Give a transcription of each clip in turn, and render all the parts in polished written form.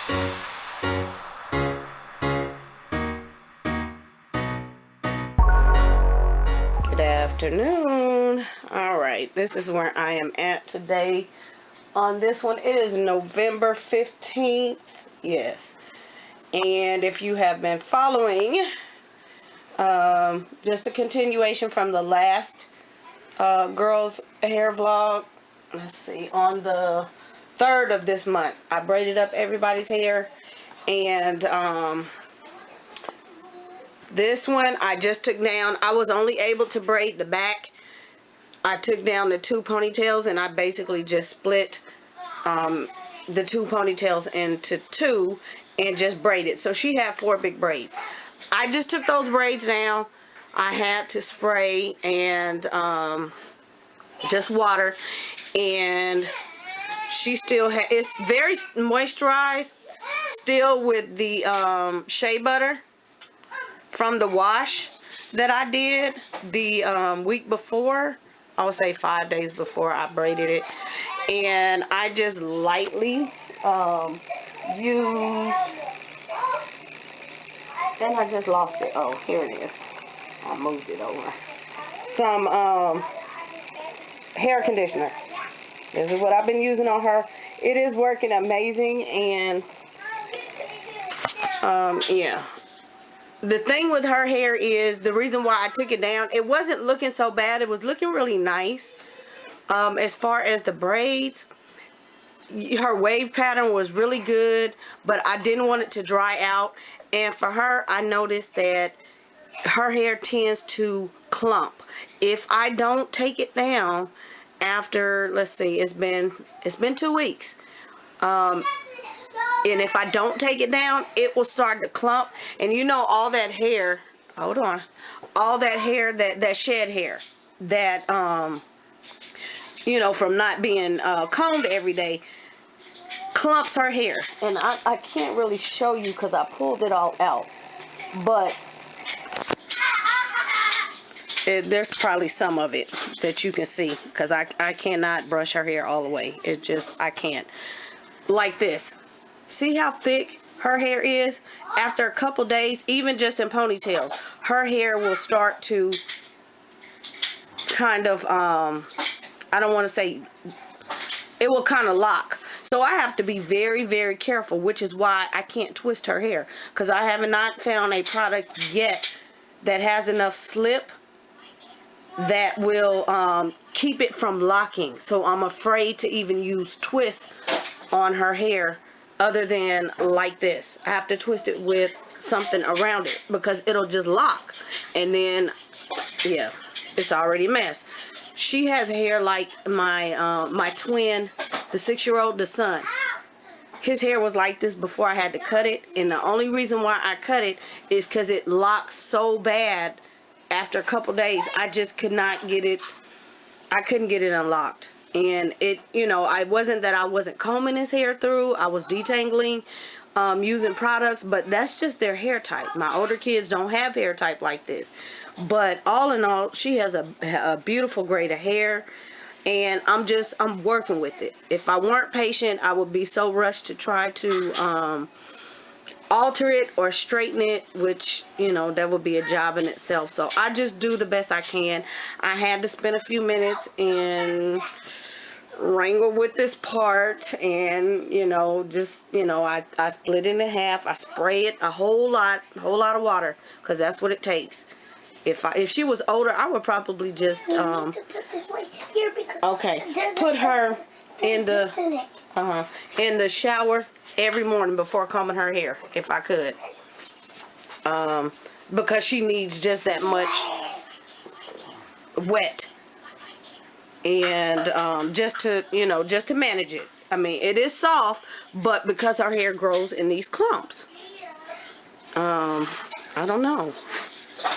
Good afternoon. All right, this is where I am at today on this one. It is November 15th. Yes. And if you have been following, just a continuation from the last girls hair vlog. Let's see, on the 3rd of this month, I braided up everybody's hair, and this one I just took down. I was only able to braid the back. I took down the 2 ponytails, and I basically just split the 2 ponytails into 2 and just braided. So she had 4 big braids. I just took those braids down. I had to spray and just water, and she still had, it's very moisturized still with the shea butter from the wash that I did the week before. I would say 5 days before I braided it, and I just lightly used, then I just lost it. Oh, here it is. I moved it over. Some hair conditioner. This is what I've been using on her. It is working amazing, and yeah. The thing with her hair is, the reason why I took it down, it wasn't looking so bad. It was looking really nice. As far as the braids, her wave pattern was really good, but I didn't want it to dry out. And for her, I noticed that her hair tends to clump. If I don't take it down after, let's see, it's been 2 weeks. And if I don't take it down, it will start to clump. And you know, all that hair, hold on, all that hair, that shed hair, that, you know, from not being combed every day, clumps her hair. And I can't really show you because I pulled it all out. But there's probably some of it that you can see, because I cannot brush her hair all the way. It just, I can't. Like this. See how thick her hair is? After a couple days, even just in ponytails, her hair will start to kind of, I don't want to say, it will kind of lock. So I have to be very, very careful, which is why I can't twist her hair, because I have not found a product yet that has enough slip that will keep it from locking. So I'm afraid to even use twists on her hair other than like this. I have to twist it with something around it, because it'll just lock, and then yeah, it's already a mess. She has hair like my my twin, the 6-year-old, the son. His hair was like this before I had to cut it, and the only reason why I cut it is because it locked so bad. After a couple days, I just could not get it. I couldn't get it unlocked. And it, you know, I wasn't that I wasn't combing his hair through. I was detangling, using products, but that's just their hair type. My older kids don't have hair type like this. But all in all, she has a beautiful grade of hair, and I'm working with it. If I weren't patient, I would be so rushed to try to alter it or straighten it, which, you know, that would be a job in itself. So I just do the best I can. I had to spend a few minutes and wrangle with this part, and, you know, just, you know, I split it in half. I spray it a whole lot of water, because that's what it takes. If she was older, I would probably just okay, put her in the shower every morning before combing her hair, if I could, because she needs just that much wet, and just to, you know, just to manage it. I mean, it is soft, but because her hair grows in these clumps, I don't know.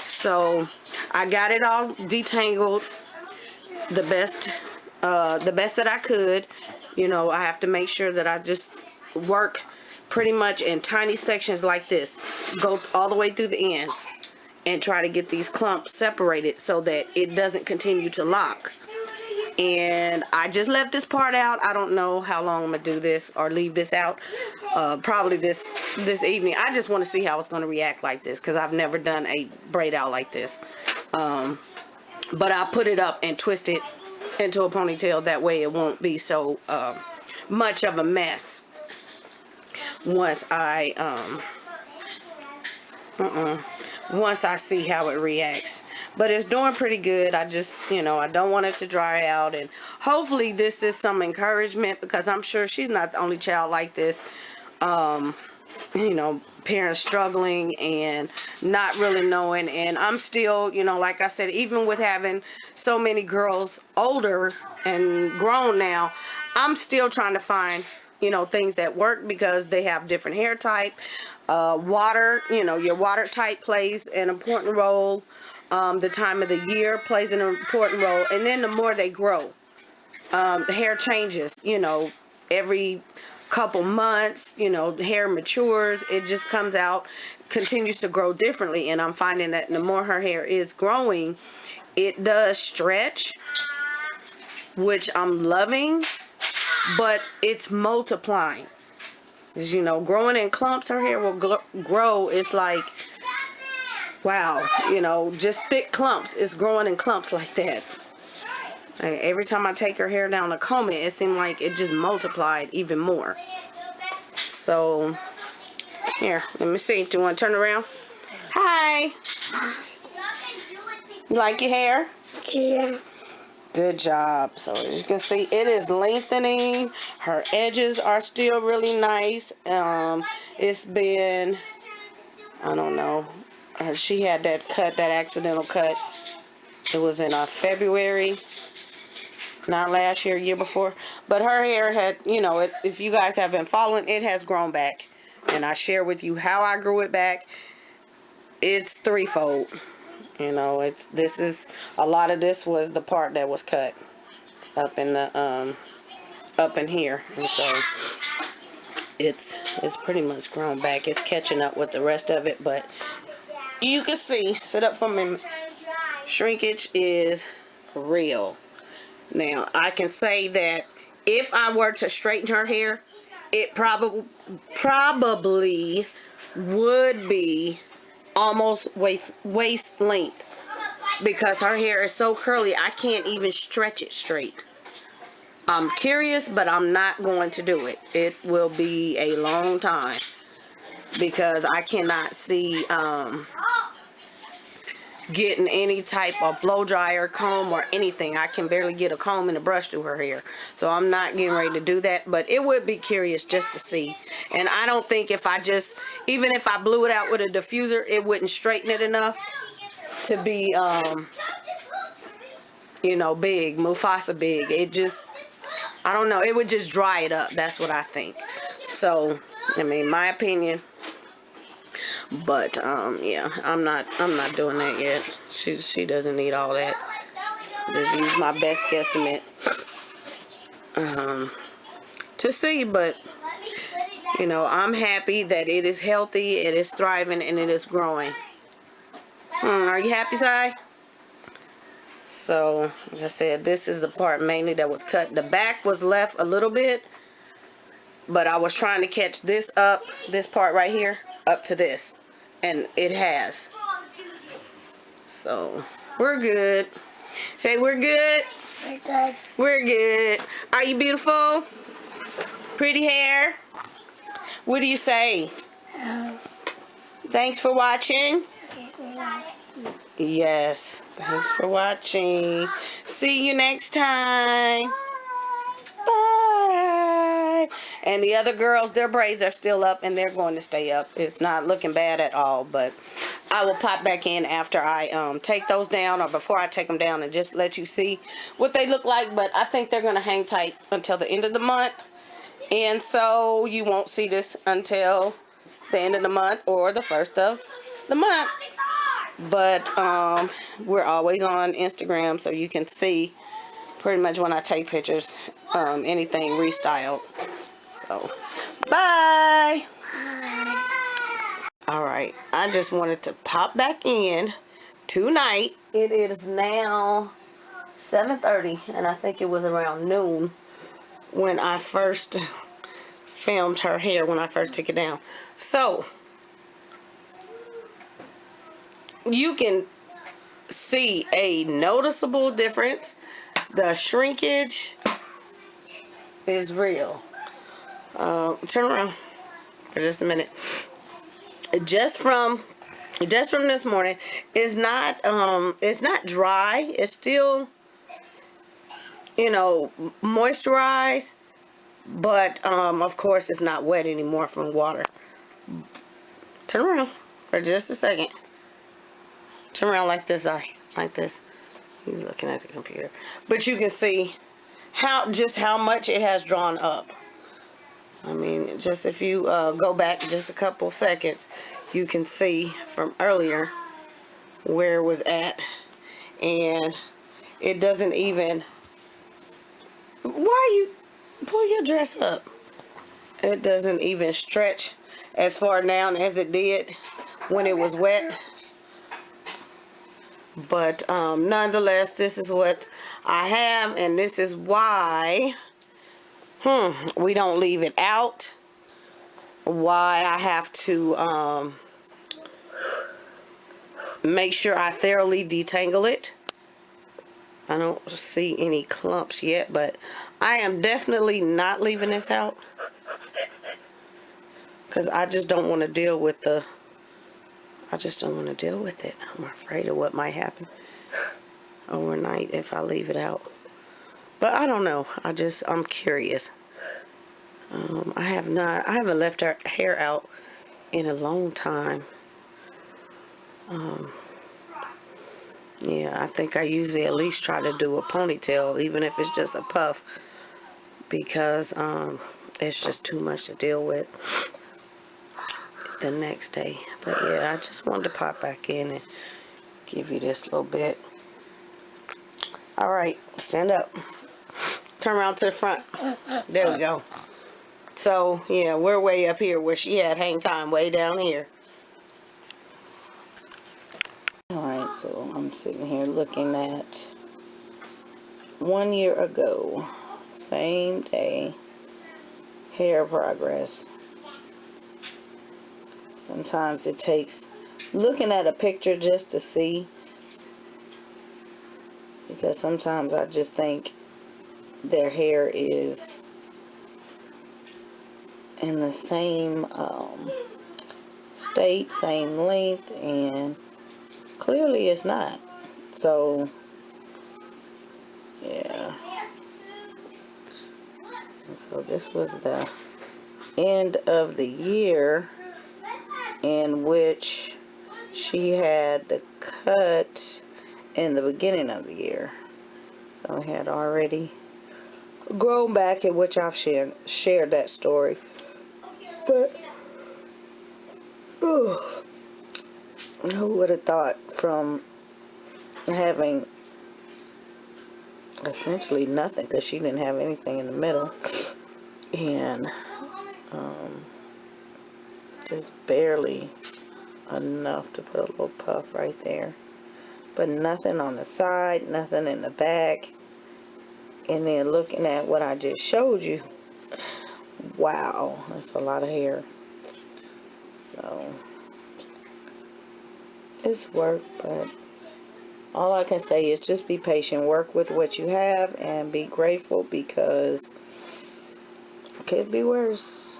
So I got it all detangled the best that I could. You know, I have to make sure that I just work pretty much in tiny sections like this, go all the way through the ends, and try to get these clumps separated so that it doesn't continue to lock. And I just left this part out. I don't know how long I'm gonna do this or leave this out. Probably this evening. I just want to see how it's gonna react like this, because I've never done a braid out like this. But I put it up and twist it into a ponytail, that way it won't be so much of a mess once I once I see how it reacts. But it's doing pretty good. I just, you know, I don't want it to dry out, and hopefully this is some encouragement, because I'm sure she's not the only child like this. You know, parents struggling and not really knowing, and I'm still, you know, like I said, even with having so many girls older and grown now, I'm still trying to find, you know, things that work, because they have different hair type. Water, you know, your water type plays an important role. The time of the year plays an important role, and then the more they grow, the hair changes, you know, every couple months, you know, hair matures, it just comes out, continues to grow differently. And I'm finding that the more her hair is growing, it does stretch, which I'm loving, but it's multiplying. As you know, growing in clumps, her hair will grow. It's like, wow, you know, just thick clumps. It's growing in clumps like that. And every time I take her hair down to comb it, it seemed like it just multiplied even more. So, here, let me see. Do you want to turn around? Hi. You like your hair? Yeah. Good job. So as you can see, it is lengthening. Her edges are still really nice. It's been, I don't know. She had that cut, that accidental cut. It was in February. Not last year, year before. But her hair had, you know, if you guys have been following, it has grown back. And I share with you how I grew it back. It's threefold. You know, a lot of this was the part that was cut up in the up in here, and so it's pretty much grown back. It's catching up with the rest of it, but you can see, sit up for me, shrinkage is real. Now I can say that if I were to straighten her hair, it probably would be almost waist length, because her hair is so curly I can't even stretch it straight. I'm curious, but I'm not going to do it. It will be a long time, because I cannot see getting any type of blow dryer, comb, or anything. I can barely get a comb and a brush through her hair, so I'm not getting ready to do that. But it would be curious just to see. And I don't think if I just, even if I blew it out with a diffuser, it wouldn't straighten it enough to be you know, big, Mufasa big. It just, I don't know, it would just dry it up. That's what I think. So I mean, my opinion. But yeah, I'm not doing that yet. She doesn't need all that. Just use my best guesstimate to see. But you know, I'm happy that it is healthy, it is thriving, and it is growing. Are you happy, Si? So like I said, this is the part mainly that was cut. The back was left a little bit, but I was trying to catch this up, this part right here, up to this. And it has. So we're good. Say we're good. We're good. We're good. Are you beautiful? Pretty hair. What do you say? Thanks for watching. Yes. Thanks for watching. See you next time. Bye. And the other girls, their braids are still up, and they're going to stay up. It's not looking bad at all, but I will pop back in after I take those down, or before I take them down, and just let you see what they look like. But I think they're going to hang tight until the end of the month, and so you won't see this until the end of the month or the first of the month. But we're always on Instagram, so you can see pretty much when I take pictures, anything restyled. So, bye. All right, I just wanted to pop back in tonight. It is now 7:30, and I think it was around noon when I first filmed her hair, when I first took it down. So you can see a noticeable difference. The shrinkage is real. Turn around for just a minute. Just from this morning, it's not dry. It's still, moisturized, but of course it's not wet anymore from water. Turn around for just a second. Turn around like this, like this. You're looking at the computer, but you can see how much it has drawn up. I mean, just if you go back just a couple seconds, you can see from earlier where it was at, and it doesn't even. Why you pull your dress up? It doesn't even stretch as far down as it did when it was wet. But nonetheless, this is what I have, and this is why we don't leave it out. Why I have to make sure I thoroughly detangle it. I don't see any clumps yet, but I am definitely not leaving this out because I just don't want to deal with it. I'm afraid of what might happen overnight if I leave it out. But I don't know. I'm curious. I haven't left her hair out in a long time. Yeah, I think I usually at least try to do a ponytail, even if it's just a puff, because it's just too much to deal with the next day. But yeah, I just wanted to pop back in and give you this little bit. Alright, stand up. Turn around to the front. There we go. So, yeah, we're way up here where she had hang time, way down here. Alright, so I'm sitting here looking at 1 year ago. Same day. Hair progress. Sometimes it takes looking at a picture just to see, because sometimes I just think their hair is in the same state, same length, and clearly it's not. So yeah, and so this was the end of the year in which she had the cut in the beginning of the year. So I had already grown back, in which I've shared that story. But who would have thought, from having essentially nothing, because she didn't have anything in the middle, and just barely enough to put a little puff right there, but nothing on the side, nothing in the back. And then looking at what I just showed you, wow, that's a lot of hair. So it's work, but all I can say is just be patient, work with what you have, and be grateful, because it could be worse.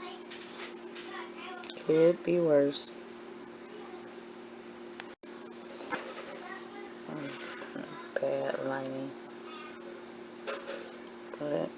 Could be worse. It's kind of bad lighting, but